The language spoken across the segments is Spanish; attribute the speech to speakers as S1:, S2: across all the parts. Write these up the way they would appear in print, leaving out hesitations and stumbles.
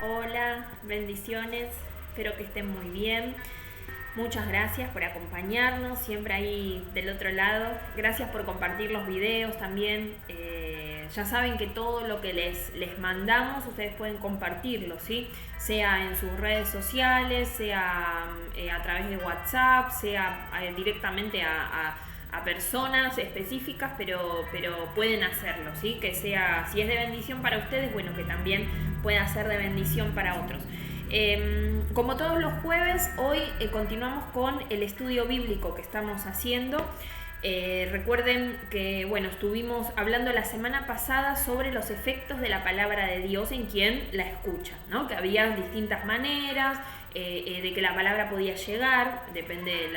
S1: Hola, bendiciones, espero que estén muy bien. Muchas gracias por acompañarnos, siempre ahí del otro lado. Gracias por compartir los videos también. Ya saben que todo lo que les mandamos, ustedes pueden compartirlo, ¿sí? Sea en sus redes sociales, sea a través de WhatsApp, sea directamente a personas específicas, pero pueden hacerlo, ¿sí? Que sea, si es de bendición para ustedes, bueno, que también pueda ser de bendición para otros. Como todos los jueves, hoy continuamos con el estudio bíblico que estamos haciendo. Recuerden que bueno, estuvimos hablando la semana pasada sobre los efectos de la palabra de Dios en quien la escucha, ¿no? Que había distintas maneras de que la palabra podía llegar, depende de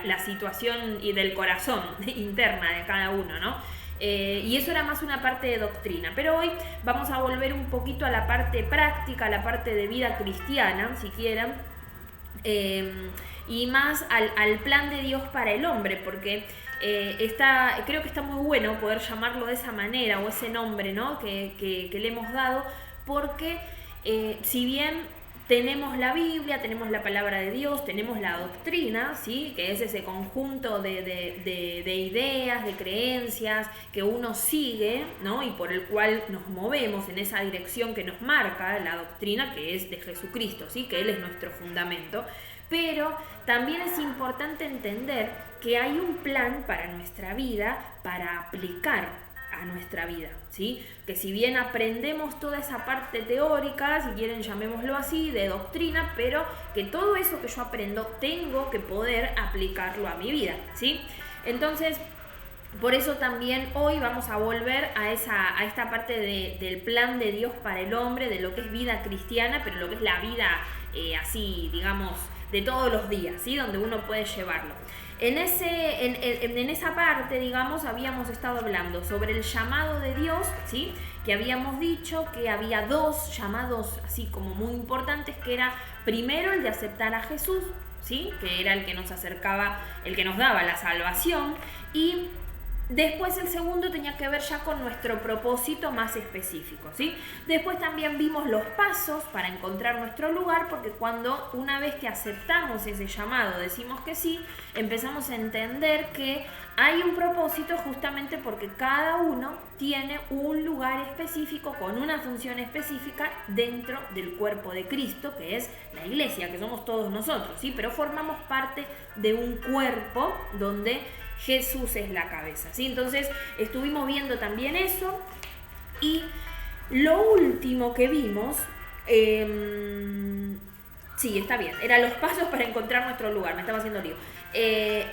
S1: la situación y del corazón interna de cada uno, ¿no? Y eso era más una parte de doctrina, pero hoy vamos a volver un poquito a la parte práctica, a la parte de vida cristiana, si quieren, y más al plan de Dios para el hombre, porque creo que está muy bueno poder llamarlo de esa manera o ese nombre, ¿no? que le hemos dado, porque si bien tenemos la Biblia, tenemos la palabra de Dios, tenemos la doctrina, ¿sí? Que es ese conjunto de ideas, de creencias que uno sigue, ¿no? Y por el cual nos movemos en esa dirección que nos marca la doctrina, que es de Jesucristo, ¿sí? Que Él es nuestro fundamento. Pero también es importante entender que hay un plan para nuestra vida, para aplicar a nuestra vida, ¿sí? Que si bien aprendemos toda esa parte teórica, si quieren llamémoslo así, de doctrina, pero que todo eso que yo aprendo tengo que poder aplicarlo a mi vida, ¿sí? Entonces, por eso también hoy vamos a volver a esta parte del plan de Dios para el hombre, de lo que es vida cristiana, pero lo que es la vida así, digamos, de todos los días, ¿sí? Donde uno puede llevarlo. En esa parte, digamos, habíamos estado hablando sobre el llamado de Dios, ¿sí? Que habíamos dicho que había dos llamados así como muy importantes, que era primero el de aceptar a Jesús, ¿sí? Que era el que nos acercaba, el que nos daba la salvación, y después el segundo tenía que ver ya con nuestro propósito más específico, ¿sí? Después también vimos los pasos para encontrar nuestro lugar, porque cuando una vez que aceptamos ese llamado, decimos que sí, empezamos a entender que hay un propósito justamente porque cada uno tiene un lugar específico con una función específica dentro del cuerpo de Cristo, que es la iglesia, que somos todos nosotros, ¿sí? Pero formamos parte de un cuerpo donde Jesús es la cabeza, ¿sí? Entonces estuvimos viendo también eso. Y lo último que vimos, sí, está bien, eran los pasos para encontrar nuestro lugar, me estaba haciendo lío,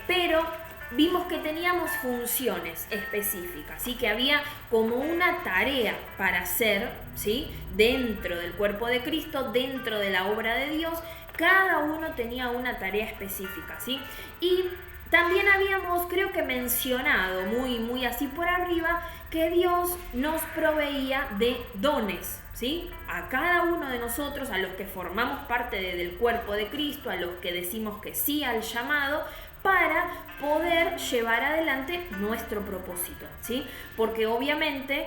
S1: pero vimos que teníamos funciones específicas, ¿sí? Que había como una tarea para hacer, ¿sí? Dentro del cuerpo de Cristo, dentro de la obra de Dios, cada uno tenía una tarea específica, ¿sí? Y también habíamos, creo que mencionado muy así por arriba, que Dios nos proveía de dones, ¿sí? A cada uno de nosotros, a los que formamos parte del cuerpo de Cristo, a los que decimos que sí al llamado, para poder llevar adelante nuestro propósito, ¿sí? Porque obviamente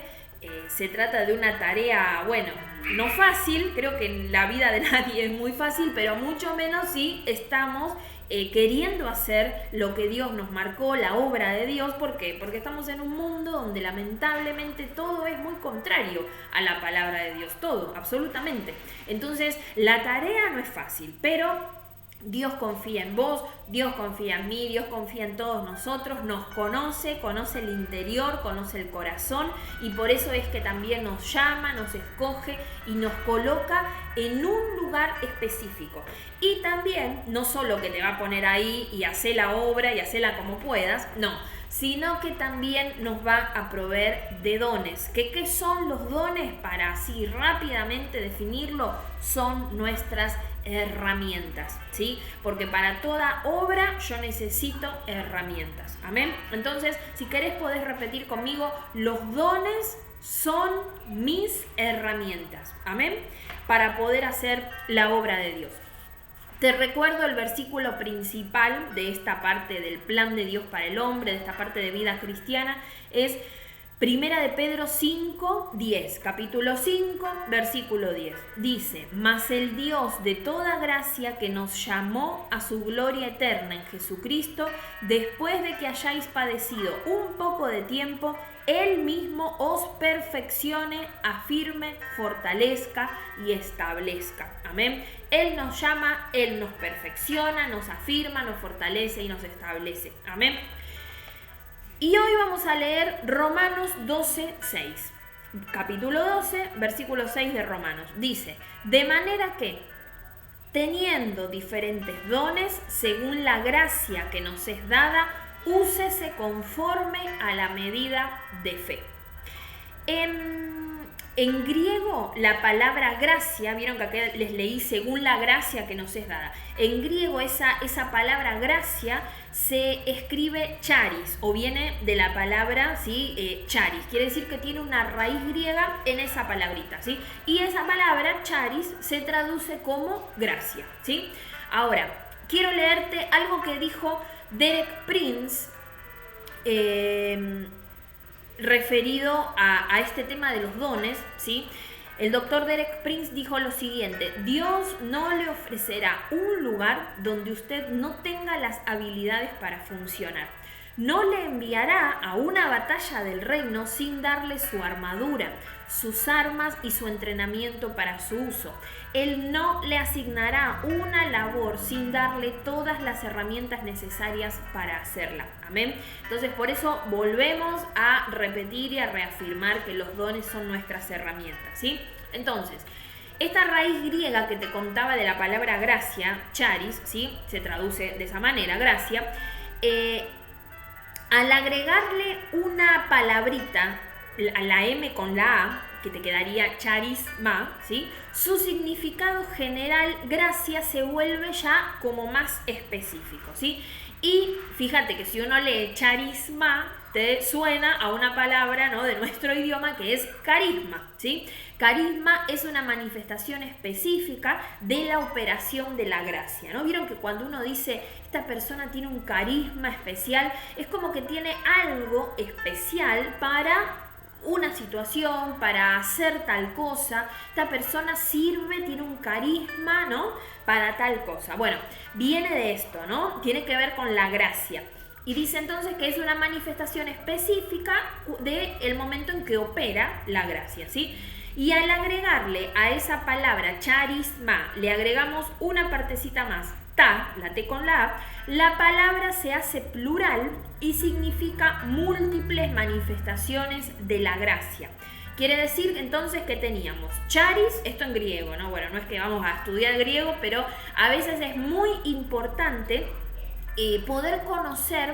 S1: se trata de una tarea, bueno, no fácil, creo que en la vida de nadie es muy fácil, pero mucho menos si estamos queriendo hacer lo que Dios nos marcó, la obra de Dios. ¿Por qué? Porque estamos en un mundo donde lamentablemente todo es muy contrario a la palabra de Dios, todo, absolutamente. Entonces, la tarea no es fácil, pero Dios confía en vos, Dios confía en mí, Dios confía en todos nosotros, nos conoce el interior, conoce el corazón, y por eso es que también nos llama, nos escoge y nos coloca en un lugar específico. Y también, no solo que te va a poner ahí y hacer la obra y hacerla como puedas, no, sino que también nos va a proveer de dones. ¿Qué son los dones? Para así rápidamente definirlo, son nuestras herramientas, ¿sí? Porque para toda obra yo necesito herramientas, ¿amén? Entonces, si querés podés repetir conmigo: los dones son mis herramientas, ¿amén? Para poder hacer la obra de Dios. Te recuerdo el versículo principal de esta parte del plan de Dios para el hombre, de esta parte de vida cristiana, es Primera de Pedro 5, 10, capítulo 5, versículo 10. Dice, mas el Dios de toda gracia que nos llamó a su gloria eterna en Jesucristo, después de que hayáis padecido un poco de tiempo, Él mismo os perfeccione, afirme, fortalezca y establezca. Amén. Él nos llama, Él nos perfecciona, nos afirma, nos fortalece y nos establece. Amén. Y hoy vamos a leer Romanos 12, 6. Capítulo 12, versículo 6 de Romanos. Dice, de manera que, teniendo diferentes dones, según la gracia que nos es dada, úsese conforme a la medida de fe. En griego, la palabra gracia, vieron que acá les leí según la gracia que nos es dada. En griego, esa palabra gracia se escribe charis, o viene de la palabra, ¿sí? Charis. Quiere decir que tiene una raíz griega en esa palabrita, ¿sí? Y esa palabra charis se traduce como gracia, ¿sí? Ahora, quiero leerte algo que dijo Derek Prince, referido a este tema de los dones, ¿sí? El doctor Derek Prince dijo lo siguiente: Dios no le ofrecerá un lugar donde usted no tenga las habilidades para funcionar. No le enviará a una batalla del reino sin darle su armadura, sus armas y su entrenamiento para su uso. Él no le asignará una labor sin darle todas las herramientas necesarias para hacerla. Amén. Entonces, por eso volvemos a repetir y a reafirmar que los dones son nuestras herramientas, ¿sí? Entonces, esta raíz griega que te contaba de la palabra gracia, charis, ¿sí? Se traduce de esa manera, gracia. Al agregarle una palabrita, a la M con la A, que te quedaría charisma, ¿sí? Su significado general, gracia, se vuelve ya como más específico, ¿sí? Y fíjate que si uno lee charisma, te suena a una palabra, ¿no?, de nuestro idioma que es carisma, ¿sí? Carisma es una manifestación específica de la operación de la gracia, ¿no? Vieron que cuando uno dice, esta persona tiene un carisma especial, es como que tiene algo especial para una situación, para hacer tal cosa. Esta persona sirve, tiene un carisma, ¿no?, para tal cosa. Bueno, viene de esto, ¿no? Tiene que ver con la gracia. Y dice entonces que es una manifestación específica del momento en que opera la gracia, ¿sí? Y al agregarle a esa palabra charisma, le agregamos una partecita más, ta, la T con la A, la palabra se hace plural y significa múltiples manifestaciones de la gracia. Quiere decir entonces que teníamos charis, esto en griego, ¿no? Bueno, no es que vamos a estudiar griego, pero a veces es muy importante poder conocer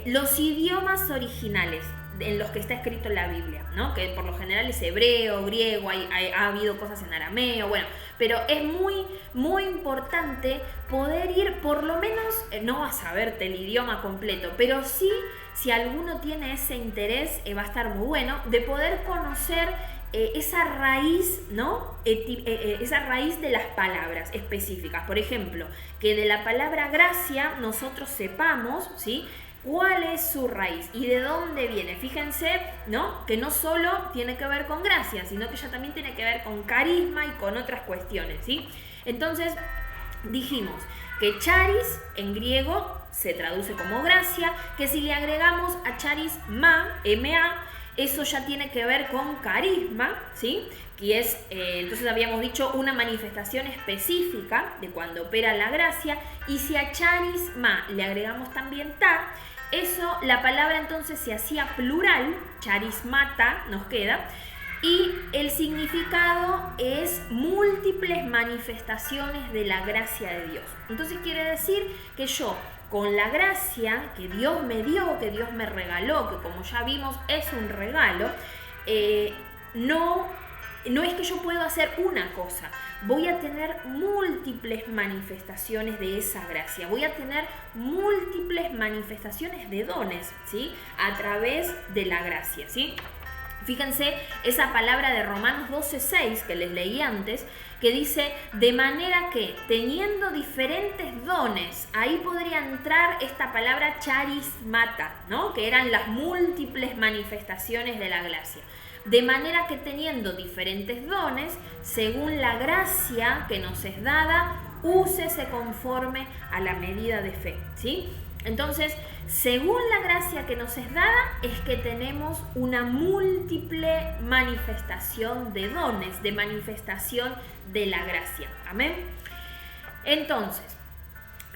S1: los idiomas originales en los que está escrito en la Biblia, ¿no? Que por lo general es hebreo, griego, ha habido cosas en arameo, bueno, pero es muy, muy importante poder ir, por lo menos, no a saberte el idioma completo, pero sí, si alguno tiene ese interés, va a estar muy bueno, de poder conocer esa raíz, ¿no? Esa raíz de las palabras específicas. Por ejemplo, que de la palabra gracia nosotros sepamos, ¿sí?, cuál es su raíz y de dónde viene. Fíjense, ¿no?, que no solo tiene que ver con gracia, sino que ya también tiene que ver con carisma y con otras cuestiones, ¿sí? Entonces, dijimos que charis en griego se traduce como gracia, que si le agregamos a charisma, M-A, eso ya tiene que ver con carisma, ¿sí? Que es, entonces habíamos dicho, una manifestación específica de cuando opera la gracia. Y si a charisma le agregamos también ta, eso, la palabra entonces se hacía plural, charismata nos queda, y el significado es múltiples manifestaciones de la gracia de Dios. Entonces quiere decir que yo, con la gracia que Dios me dio, que Dios me regaló, que como ya vimos es un regalo, no es que yo pueda hacer una cosa, voy a tener múltiples manifestaciones de esa gracia, voy a tener múltiples manifestaciones de dones, ¿sí?, a través de la gracia, ¿sí? Fíjense esa palabra de Romanos 12:6 que les leí antes, que dice, de manera que teniendo diferentes dones, ahí podría entrar esta palabra charismata, ¿no? Que eran las múltiples manifestaciones de la gracia. De manera que teniendo diferentes dones, según la gracia que nos es dada, úsese conforme a la medida de fe, ¿sí? Entonces, según la gracia que nos es dada, es que tenemos una múltiple manifestación de dones, de manifestación de la gracia. Amén. Entonces,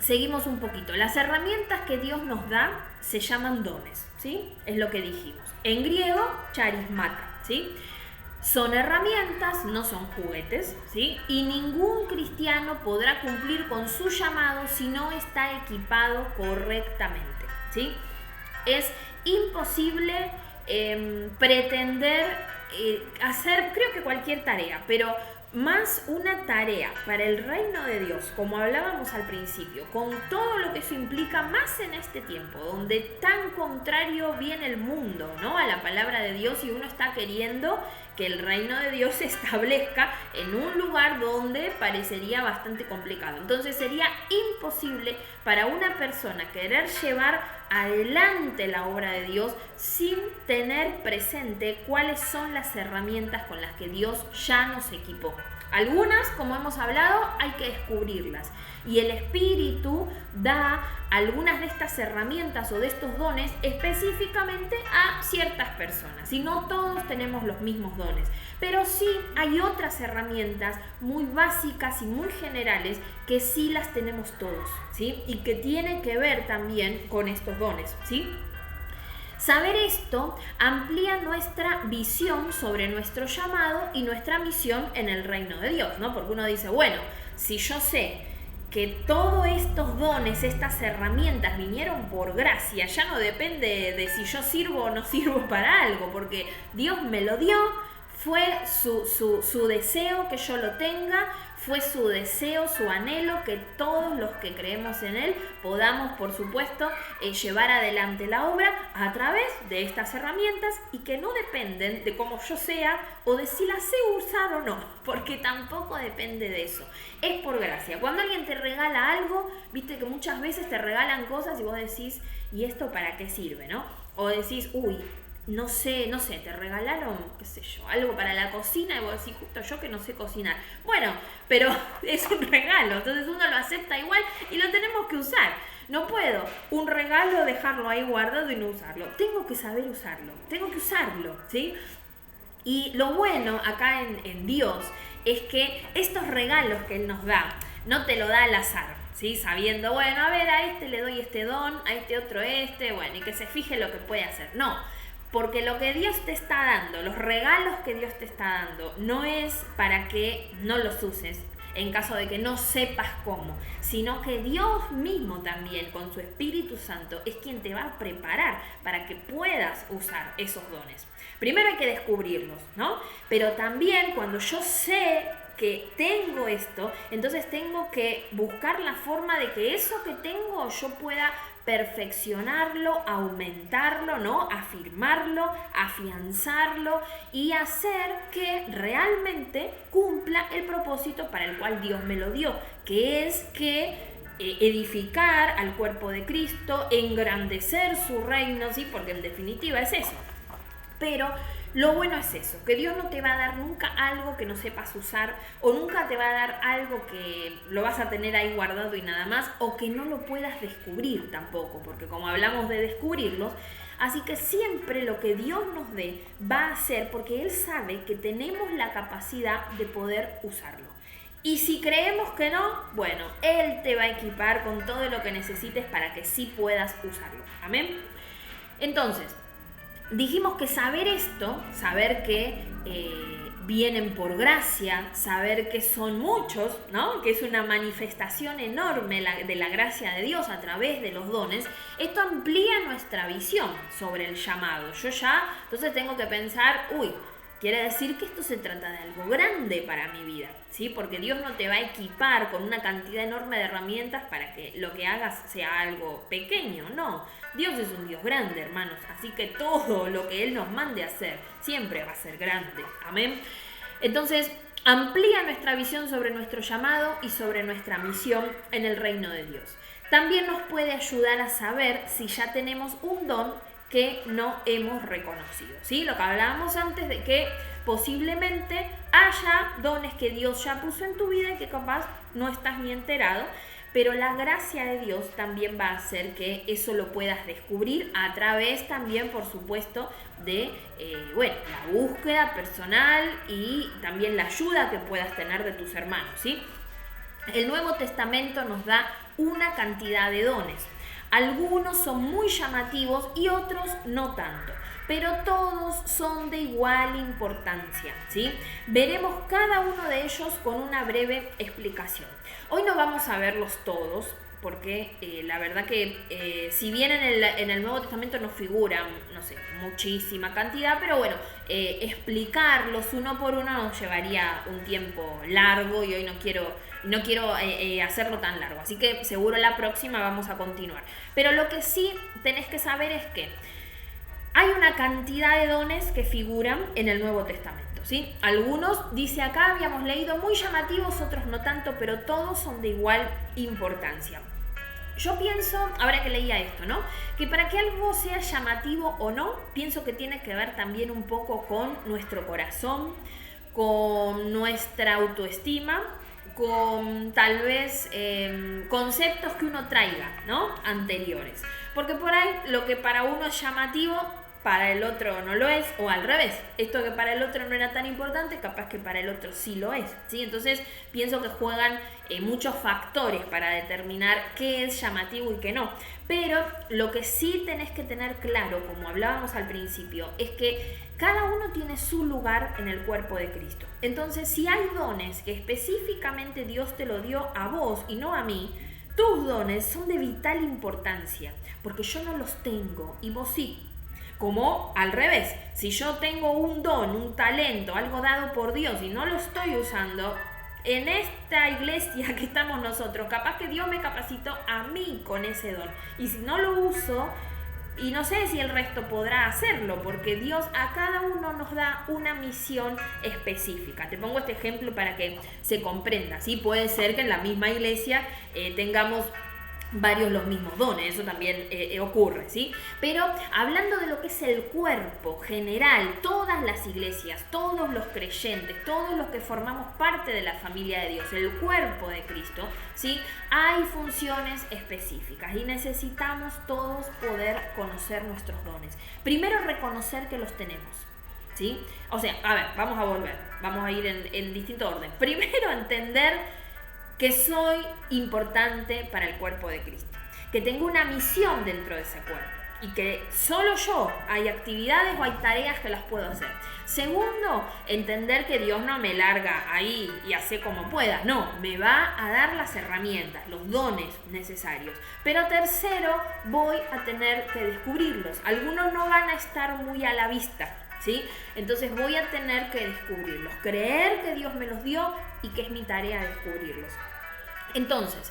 S1: seguimos un poquito. Las herramientas que Dios nos da se llaman dones, ¿sí? Es lo que dijimos. En griego, charismata, ¿sí? Son herramientas, no son juguetes, ¿sí? Y ningún cristiano podrá cumplir con su llamado si no está equipado correctamente, ¿sí? Es imposible pretender hacer, creo que cualquier tarea, pero más una tarea para el reino de Dios, como hablábamos al principio, con todo lo que eso implica, más en este tiempo, donde tan contrario viene el mundo, ¿no? A la palabra de Dios, y uno está queriendo que el reino de Dios se establezca en un lugar donde parecería bastante complicado. Entonces sería imposible para una persona querer llevar adelante la obra de Dios sin tener presente cuáles son las herramientas con las que Dios ya nos equipó. Algunas, como hemos hablado, hay que descubrirlas. Y el Espíritu da algunas de estas herramientas o de estos dones específicamente a ciertas personas. Y no todos tenemos los mismos dones. Pero sí hay otras herramientas muy básicas y muy generales que sí las tenemos todos, ¿sí? Y que tienen que ver también con estos dones, ¿sí? Saber esto amplía nuestra visión sobre nuestro llamado y nuestra misión en el reino de Dios, ¿no? Porque uno dice, bueno, si yo sé que todos estos dones, estas herramientas vinieron por gracia, ya no depende de si yo sirvo o no sirvo para algo, porque Dios me lo dio, fue su deseo que yo lo tenga, fue su deseo, su anhelo que todos los que creemos en Él podamos, por supuesto, llevar adelante la obra a través de estas herramientas y que no dependen de cómo yo sea o de si las sé usar o no, porque tampoco depende de eso. Es por gracia. Cuando alguien te regala algo, viste que muchas veces te regalan cosas y vos decís, ¿y esto para qué sirve, no? O decís, uy, no sé, te regalaron, qué sé yo, algo para la cocina y vos decís, justo yo que no sé cocinar. Bueno, pero es un regalo, entonces uno lo acepta igual y lo tenemos que usar. No puedo un regalo dejarlo ahí guardado y no usarlo. Tengo que saber usarlo, tengo que usarlo, ¿sí? Y lo bueno acá en Dios es que estos regalos que Él nos da, no te lo da al azar, ¿sí? Sabiendo, bueno, a ver, a este le doy este don, a este otro bueno, y que se fije lo que puede hacer. No. Porque lo que Dios te está dando, los regalos que Dios te está dando, no es para que no los uses en caso de que no sepas cómo, sino que Dios mismo también, con su Espíritu Santo, es quien te va a preparar para que puedas usar esos dones. Primero hay que descubrirlos, ¿no? Pero también cuando yo sé que tengo esto, entonces tengo que buscar la forma de que eso que tengo yo pueda perfeccionarlo, aumentarlo, ¿no? Afirmarlo, afianzarlo y hacer que realmente cumpla el propósito para el cual Dios me lo dio, que es que edificar al cuerpo de Cristo, engrandecer su reino, ¿sí? Porque en definitiva es eso. Pero lo bueno es eso, que Dios no te va a dar nunca algo que no sepas usar, o nunca te va a dar algo que lo vas a tener ahí guardado y nada más, o que no lo puedas descubrir tampoco, porque como hablamos de descubrirlos, así que siempre lo que Dios nos dé va a ser porque Él sabe que tenemos la capacidad de poder usarlo. Y si creemos que no, bueno, Él te va a equipar con todo lo que necesites para que sí puedas usarlo. Amén. Entonces, dijimos que saber esto, saber que vienen por gracia, saber que son muchos, ¿no? Que es una manifestación enorme de la gracia de Dios a través de los dones, esto amplía nuestra visión sobre el llamado. Yo ya, entonces tengo que pensar, Quiere decir que esto se trata de algo grande para mi vida, ¿sí? Porque Dios no te va a equipar con una cantidad enorme de herramientas para que lo que hagas sea algo pequeño, no. Dios es un Dios grande, hermanos, así que todo lo que Él nos mande a hacer siempre va a ser grande, amén. Entonces, amplía nuestra visión sobre nuestro llamado y sobre nuestra misión en el reino de Dios. También nos puede ayudar a saber si ya tenemos un don que no hemos reconocido, ¿sí? Lo que hablábamos antes de que posiblemente haya dones que Dios ya puso en tu vida y que capaz no estás ni enterado, pero la gracia de Dios también va a hacer que eso lo puedas descubrir a través también, por supuesto, de la búsqueda personal y también la ayuda que puedas tener de tus hermanos, ¿sí? El Nuevo Testamento nos da una cantidad de dones. Algunos son muy llamativos y otros no tanto, pero todos son de igual importancia, ¿sí? Veremos cada uno de ellos con una breve explicación. Hoy no vamos a verlos todos, porque la verdad que si bien en el Nuevo Testamento nos figuran, no sé, muchísima cantidad, pero bueno, explicarlos uno por uno nos llevaría un tiempo largo y hoy no quiero hacerlo tan largo, así que seguro la próxima vamos a continuar. Pero lo que sí tenés que saber es que hay una cantidad de dones que figuran en el Nuevo Testamento, ¿sí? Algunos, dice acá, habíamos leído, muy llamativos, otros no tanto, pero todos son de igual importancia. Yo pienso, ahora que leía esto, ¿no? Que para que algo sea llamativo o no, pienso que tiene que ver también un poco con nuestro corazón, con nuestra autoestima, con tal vez conceptos que uno traiga, ¿no? Anteriores. Porque por ahí lo que para uno es llamativo, para el otro no lo es, o al revés, esto que para el otro no era tan importante, capaz que para el otro sí lo es, ¿sí? Entonces pienso que juegan muchos factores para determinar qué es llamativo y qué no. Pero lo que sí tenés que tener claro, como hablábamos al principio, es que cada uno tiene su lugar en el cuerpo de Cristo. Entonces, si hay dones que específicamente Dios te lo dio a vos y no a mí, tus dones son de vital importancia, porque yo no los tengo y vos sí. Como al revés, si yo tengo un don, un talento, algo dado por Dios y no lo estoy usando, en esta iglesia que estamos nosotros, capaz que Dios me capacitó a mí con ese don. Y si no lo uso, y no sé si el resto podrá hacerlo, porque Dios a cada uno nos da una misión específica. Te pongo este ejemplo para que se comprenda, ¿sí? Puede ser que en la misma iglesia tengamos varios los mismos dones, eso también ocurre, ¿sí? Pero hablando de lo que es el cuerpo general, todas las iglesias, todos los creyentes, todos los que formamos parte de la familia de Dios, el cuerpo de Cristo, ¿sí? Hay funciones específicas y necesitamos todos poder conocer nuestros dones. Primero, reconocer que los tenemos, ¿sí? O sea, a ver, vamos a ir en distinto orden. Primero, entender que soy importante para el cuerpo de Cristo, que tengo una misión dentro de ese cuerpo y que solo yo hay actividades o hay tareas que las puedo hacer. Segundo, entender que Dios no me larga ahí y hace como pueda, no, me va a dar las herramientas, los dones necesarios. Pero tercero, voy a tener que descubrirlos. Algunos no van a estar muy a la vista, ¿sí? Entonces voy a tener que descubrirlos, creer que Dios me los dio y que es mi tarea descubrirlos. Entonces,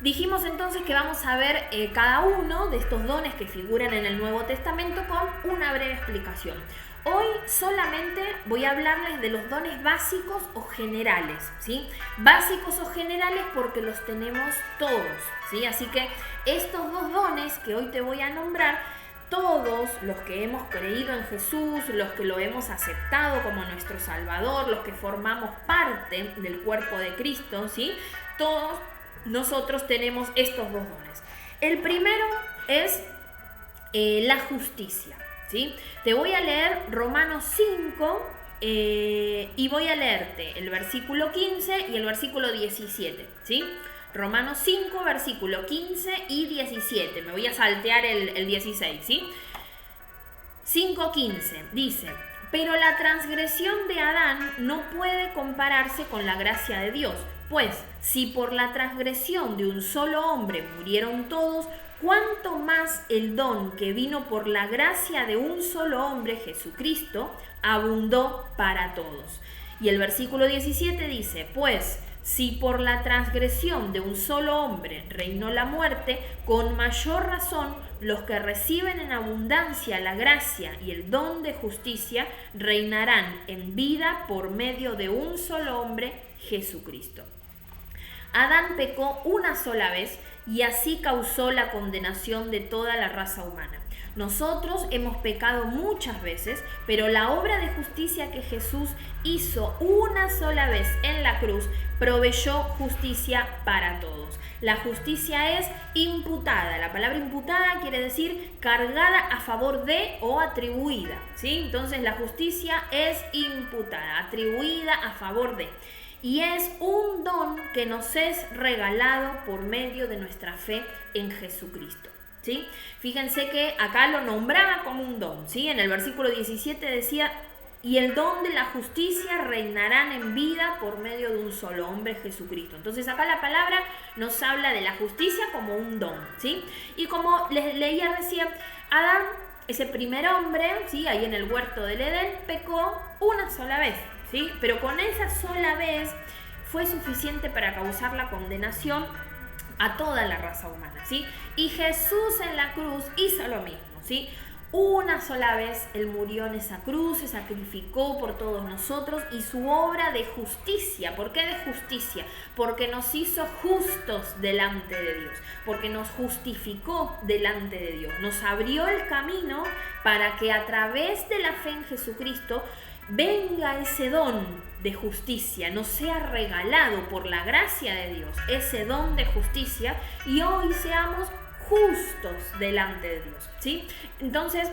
S1: dijimos entonces que vamos a ver cada uno de estos dones que figuran en el Nuevo Testamento con una breve explicación. Hoy solamente voy a hablarles de los dones básicos o generales, ¿sí? Básicos o generales porque los tenemos todos, ¿sí? Así que estos dos dones que hoy te voy a nombrar, todos los que hemos creído en Jesús, los que lo hemos aceptado como nuestro Salvador, los que formamos parte del cuerpo de Cristo, ¿sí? Todos nosotros tenemos estos dos dones. El primero es la justicia, ¿sí? Te voy a leer Romanos 5 y voy a leerte el versículo 15 y el versículo 17, ¿sí? Romanos 5, versículo 15 y 17. Me voy a saltear el 16, ¿sí? 5:15 dice: pero la transgresión de Adán no puede compararse con la gracia de Dios, pues si por la transgresión de un solo hombre murieron todos, cuánto más el don que vino por la gracia de un solo hombre, Jesucristo, abundó para todos. Y el versículo 17 dice, pues si por la transgresión de un solo hombre reinó la muerte, con mayor razón los que reciben en abundancia la gracia y el don de justicia reinarán en vida por medio de un solo hombre, Jesucristo. Adán pecó una sola vez y así causó la condenación de toda la raza humana. Nosotros hemos pecado muchas veces, pero la obra de justicia que Jesús hizo una sola vez en la cruz proveyó justicia para todos. La justicia es imputada. La palabra imputada quiere decir cargada a favor de o atribuida, ¿sí? Entonces la justicia es imputada, atribuida a favor de. Y es un don que nos es regalado por medio de nuestra fe en Jesucristo, ¿sí? Fíjense que acá lo nombraba como un don, ¿sí? En el versículo 17 decía, y el don de la justicia reinarán en vida por medio de un solo hombre, Jesucristo. Entonces acá la palabra nos habla de la justicia como un don, ¿sí? Y como les leía recién, Adán, ese primer hombre, ¿sí? Ahí en el huerto del Edén, pecó una sola vez, ¿sí? Pero con esa sola vez fue suficiente para causar la condenación a toda la raza humana, ¿sí? Y Jesús en la cruz hizo lo mismo, ¿sí? Una sola vez Él murió en esa cruz, se sacrificó por todos nosotros y su obra de justicia. ¿Por qué de justicia? Porque nos hizo justos delante de Dios, porque nos justificó delante de Dios, nos abrió el camino para que a través de la fe en Jesucristo venga ese don de justicia, nos sea regalado por la gracia de Dios, ese don de justicia, y hoy seamos justos delante de Dios, ¿sí? Entonces,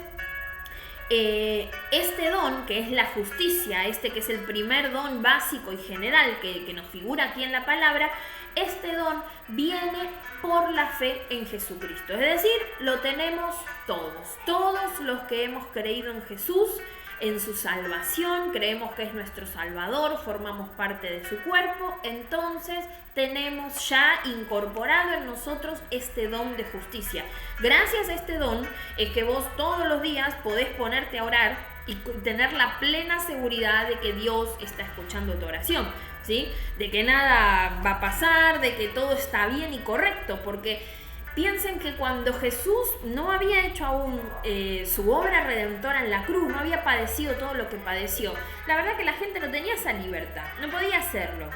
S1: este don, que es la justicia, que es el primer don básico y general que nos figura aquí en la palabra, este don viene por la fe en Jesucristo. Es decir, lo tenemos todos los que hemos creído en Jesús, en su salvación, creemos que es nuestro Salvador, formamos parte de su cuerpo, entonces tenemos ya incorporado en nosotros este don de justicia. Gracias a este don es que vos todos los días podés ponerte a orar y tener la plena seguridad de que Dios está escuchando tu oración, ¿sí? De que nada va a pasar, de que todo está bien y correcto, porque piensen que cuando Jesús no había hecho aún su obra redentora en la cruz, no había padecido todo lo que padeció, la verdad que la gente no tenía esa libertad, no podía hacerlo,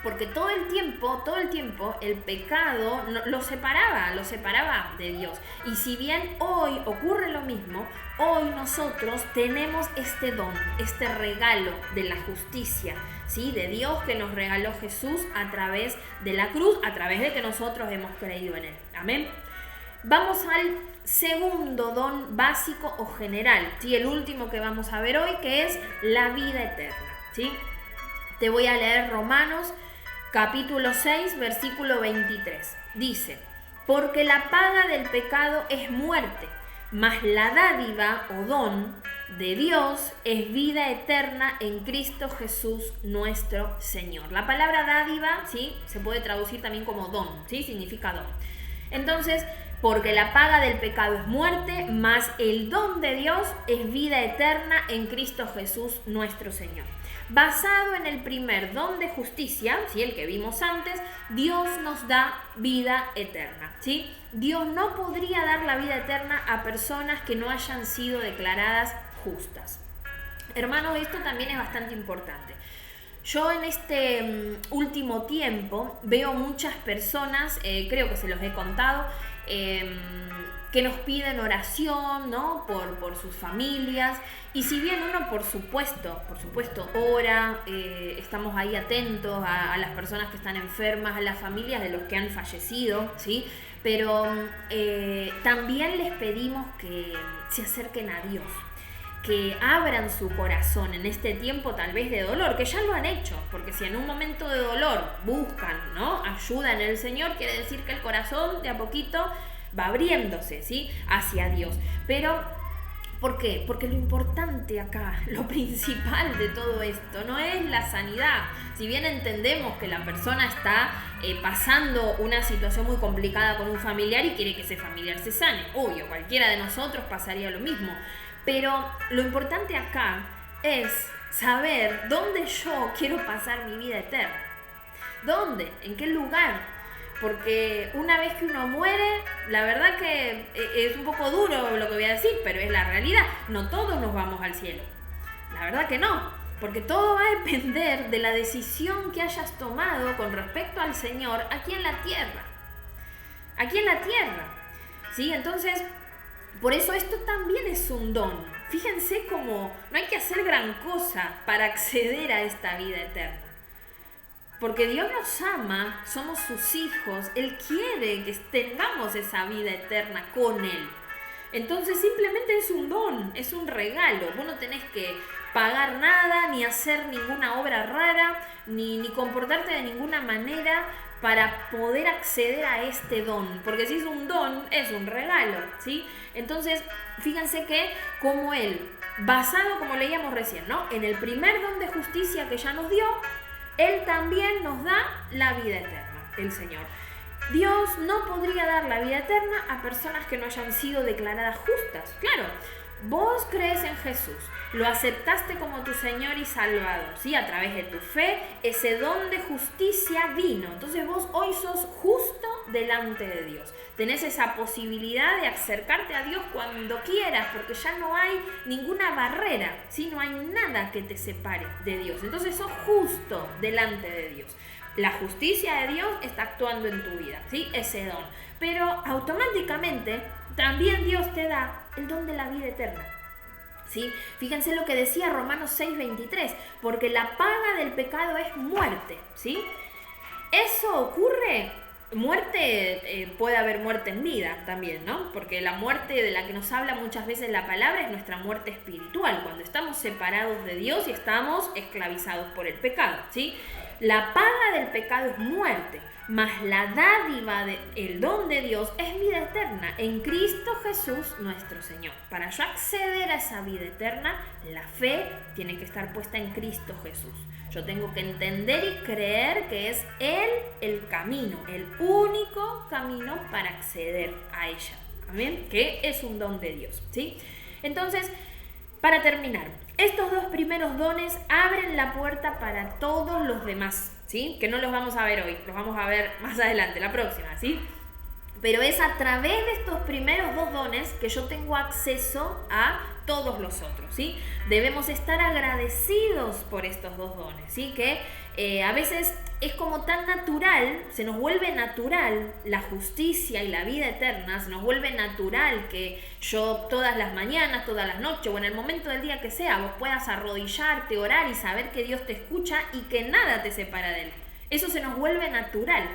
S1: porque todo el tiempo el pecado lo separaba de Dios. Y si bien hoy ocurre lo mismo, hoy nosotros tenemos este don, este regalo de la justicia, ¿sí? De Dios que nos regaló Jesús a través de la cruz, a través de que nosotros hemos creído en Él. Amén. Vamos al segundo don básico o general, ¿sí? El último que vamos a ver hoy, que es la vida eterna, ¿sí? Te voy a leer Romanos capítulo 6, versículo 23. Dice, porque la paga del pecado es muerte, mas la dádiva o don de Dios es vida eterna en Cristo Jesús nuestro Señor. La palabra dádiva, ¿sí? Se puede traducir también como don, ¿sí? Significa don. Entonces, porque la paga del pecado es muerte, mas el don de Dios es vida eterna en Cristo Jesús nuestro Señor. Basado en el primer don de justicia, ¿sí? El que vimos antes, Dios nos da vida eterna, ¿sí? Dios no podría dar la vida eterna a personas que no hayan sido declaradas justas. Hermanos, esto también es bastante importante. Yo en este último tiempo veo muchas personas, creo que se los he contado, que nos piden oración, ¿no? por sus familias, y si bien uno por supuesto ora, estamos ahí atentos a las personas que están enfermas, a las familias de los que han fallecido, ¿sí? Pero también les pedimos que se acerquen a Dios, que abran su corazón en este tiempo tal vez de dolor, que ya lo han hecho, porque si en un momento de dolor buscan, ¿no? ayuda en el Señor, quiere decir que el corazón de a poquito va abriéndose, ¿sí? hacia Dios. Pero, ¿por qué? Porque lo importante acá, lo principal de todo esto, no es la sanidad, Si bien entendemos que la persona está pasando una situación muy complicada con un familiar y quiere que ese familiar se sane, obvio, cualquiera de nosotros pasaría lo mismo. Pero lo importante acá es saber dónde yo quiero pasar mi vida eterna. ¿Dónde? ¿En qué lugar? Porque una vez que uno muere, la verdad que es un poco duro lo que voy a decir, pero es la realidad. No todos nos vamos al cielo. La verdad que no. Porque todo va a depender de la decisión que hayas tomado con respecto al Señor aquí en la tierra. Aquí en la tierra. ¿Sí? Entonces, por eso esto también es un don. Fíjense cómo no hay que hacer gran cosa para acceder a esta vida eterna. Porque Dios nos ama, somos sus hijos, Él quiere que tengamos esa vida eterna con Él. Entonces simplemente es un don, es un regalo. Vos no tenés que pagar nada, ni hacer ninguna obra rara, ni comportarte de ninguna manera para poder acceder a este don. Porque si es un don, es un regalo, ¿sí? Entonces, fíjense que como Él, basado, como leíamos recién, ¿no?, en el primer don de justicia que ya nos dio, Él también nos da la vida eterna, el Señor. Dios no podría dar la vida eterna a personas que no hayan sido declaradas justas. Claro, vos crees en Jesús, lo aceptaste como tu Señor y Salvador, ¿sí? A través de tu fe, ese don de justicia vino. Entonces vos hoy sos justo delante de Dios. Tenés esa posibilidad de acercarte a Dios cuando quieras, porque ya no hay ninguna barrera, ¿sí? No hay nada que te separe de Dios. Entonces sos justo delante de Dios. La justicia de Dios está actuando en tu vida, ¿sí? Ese don. Pero automáticamente también Dios te da el don de la vida eterna, ¿sí? Fíjense lo que decía Romanos 6:23, porque la paga del pecado es muerte, ¿sí? Eso ocurre. Muerte, puede haber muerte en vida también, ¿no? Porque la muerte de la que nos habla muchas veces la palabra es nuestra muerte espiritual, cuando estamos separados de Dios y estamos esclavizados por el pecado, ¿sí? La paga del pecado es muerte, mas la dádiva, el don de Dios es vida eterna en Cristo Jesús nuestro Señor. Para yo acceder a esa vida eterna, la fe tiene que estar puesta en Cristo Jesús. Yo tengo que entender y creer que es Él el camino, el único camino para acceder a ella. Amén. Que es un don de Dios, ¿sí? Entonces, para terminar, estos dos primeros dones abren la puerta para todos los demás, ¿sí? Que no los vamos a ver hoy, los vamos a ver más adelante, la próxima, ¿sí? Pero es a través de estos primeros dos dones que yo tengo acceso a todos los otros, ¿sí? Debemos estar agradecidos por estos dos dones, ¿sí? Que a veces es como tan natural, se nos vuelve natural la justicia y la vida eterna, se nos vuelve natural que yo todas las mañanas, todas las noches o en el momento del día que sea, vos puedas arrodillarte, orar y saber que Dios te escucha y que nada te separa de Él. Eso se nos vuelve natural.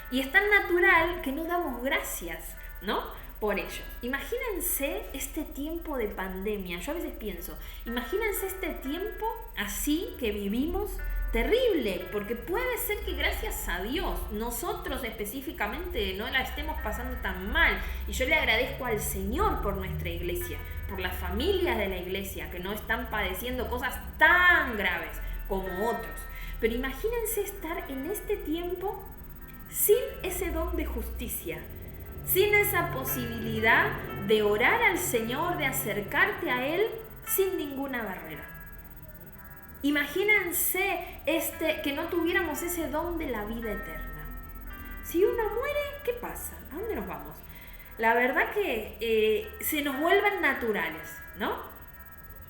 S1: Y es tan natural que no damos gracias, ¿no?, por ello. Imagínense este tiempo de pandemia. Yo a veces pienso, imagínense este tiempo así que vivimos, terrible, porque puede ser que gracias a Dios nosotros específicamente no la estemos pasando tan mal. Y yo le agradezco al Señor por nuestra iglesia, por las familias de la iglesia que no están padeciendo cosas tan graves como otros. Pero imagínense estar en este tiempo sin ese don de justicia, sin esa posibilidad de orar al Señor, de acercarte a Él sin ninguna barrera. Imagínense que no tuviéramos ese don de la vida eterna. Si uno muere, ¿qué pasa? ¿A dónde nos vamos? La verdad que se nos vuelven naturales, ¿no?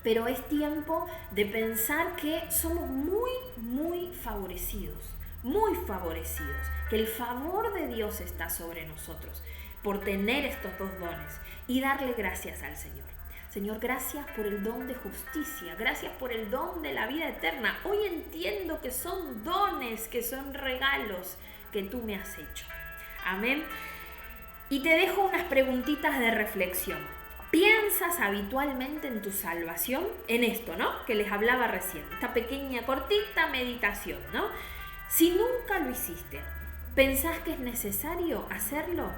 S1: Pero es tiempo de pensar que somos muy, muy favorecidos. Muy favorecidos, que el favor de Dios está sobre nosotros por tener estos dos dones y darle gracias al Señor. Señor, gracias por el don de justicia, gracias por el don de la vida eterna. Hoy entiendo que son dones, que son regalos que tú me has hecho. Amén. Y te dejo unas preguntitas de reflexión. ¿Piensas habitualmente en tu salvación? En esto, ¿no?, que les hablaba recién, esta pequeña, cortita meditación, ¿no? Si nunca lo hiciste, ¿pensás que es necesario hacerlo?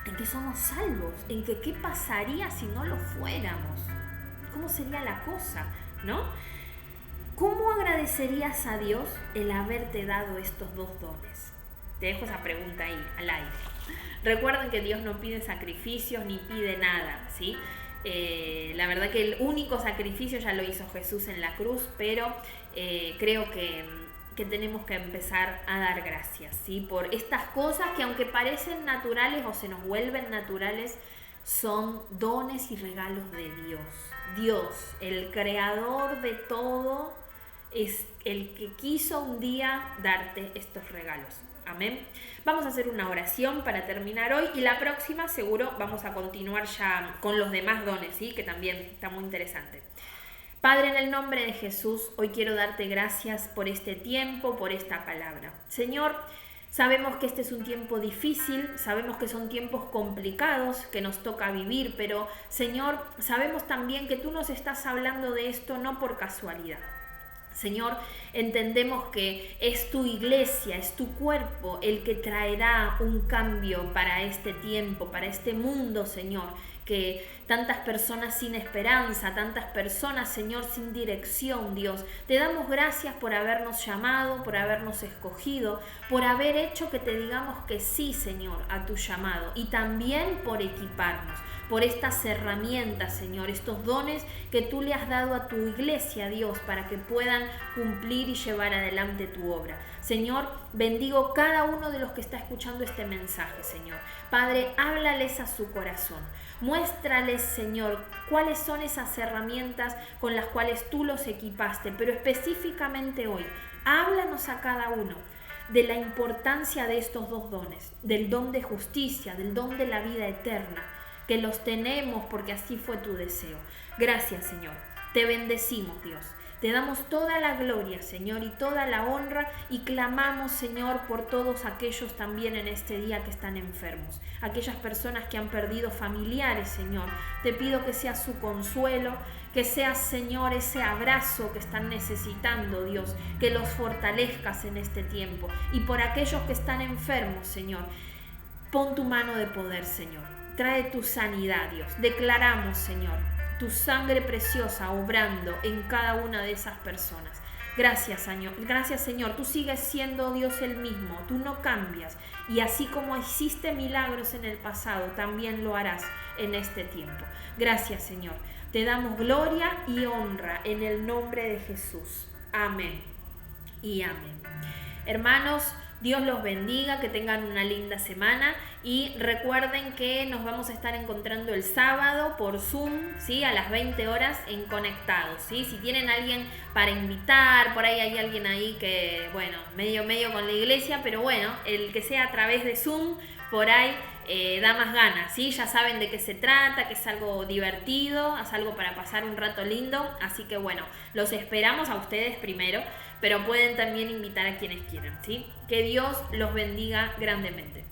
S1: ¿En que somos salvos? ¿En que qué pasaría si no lo fuéramos? ¿Cómo sería la cosa, no? ¿cómo agradecerías a Dios el haberte dado estos 2 dones? Te dejo esa pregunta ahí, al aire. Recuerden que Dios no pide sacrificios ni pide nada, ¿sí? La verdad que el único sacrificio ya lo hizo Jesús en la cruz, pero creo que tenemos que empezar a dar gracias, ¿sí? Por estas cosas que, aunque parecen naturales o se nos vuelven naturales, son dones y regalos de Dios. Dios, el creador de todo, es el que quiso un día darte estos regalos. Amén. Vamos a hacer una oración para terminar hoy, y la próxima seguro vamos a continuar ya con los demás dones, ¿sí? Que también está muy interesante. Padre, en el nombre de Jesús, hoy quiero darte gracias por este tiempo, por esta palabra. Señor, sabemos que este es un tiempo difícil, sabemos que son tiempos complicados que nos toca vivir, pero Señor, sabemos también que tú nos estás hablando de esto no por casualidad. Señor, entendemos que es tu iglesia, es tu cuerpo el que traerá un cambio para este tiempo, para este mundo, Señor, que tantas personas sin esperanza, tantas personas, Señor, sin dirección, Dios. Te damos gracias por habernos llamado, por habernos escogido, por haber hecho que te digamos que sí, Señor, a tu llamado, y también por equiparnos, por estas herramientas, Señor, estos dones que tú le has dado a tu iglesia, Dios, para que puedan cumplir y llevar adelante tu obra. Señor, bendigo cada uno de los que está escuchando este mensaje, Señor. Padre, háblales a su corazón. Muéstrales, Señor, cuáles son esas herramientas con las cuales tú los equipaste, pero específicamente hoy, háblanos a cada uno de la importancia de estos 2 dones, del don de justicia, del don de la vida eterna, que los tenemos porque así fue tu deseo. Gracias, Señor. Te bendecimos, Dios. Te damos toda la gloria, Señor, y toda la honra, y clamamos, Señor, por todos aquellos también en este día que están enfermos, aquellas personas que han perdido familiares, Señor. Te pido que sea su consuelo, que sea, Señor, ese abrazo que están necesitando, Dios, que los fortalezcas en este tiempo. Y por aquellos que están enfermos, Señor, pon tu mano de poder, Señor. Trae tu sanidad, Dios. Declaramos, Señor, tu sangre preciosa obrando en cada una de esas personas. Gracias, Señor. Gracias, Señor. Tú sigues siendo Dios el mismo. Tú no cambias. Y así como hiciste milagros en el pasado, también lo harás en este tiempo. Gracias, Señor. Te damos gloria y honra en el nombre de Jesús. Amén y amén. Hermanos, Dios los bendiga, que tengan una linda semana, y recuerden que nos vamos a estar encontrando el sábado por Zoom, ¿sí? A las 20 horas en Conectados, ¿sí? Si tienen alguien para invitar, por ahí hay alguien ahí que, bueno, medio con la iglesia, pero bueno, el que sea a través de Zoom, por ahí da más ganas, ¿sí? Ya saben de qué se trata, que es algo divertido, es algo para pasar un rato lindo, así que bueno, los esperamos a ustedes primero, pero pueden también invitar a quienes quieran, ¿sí? Que Dios los bendiga grandemente.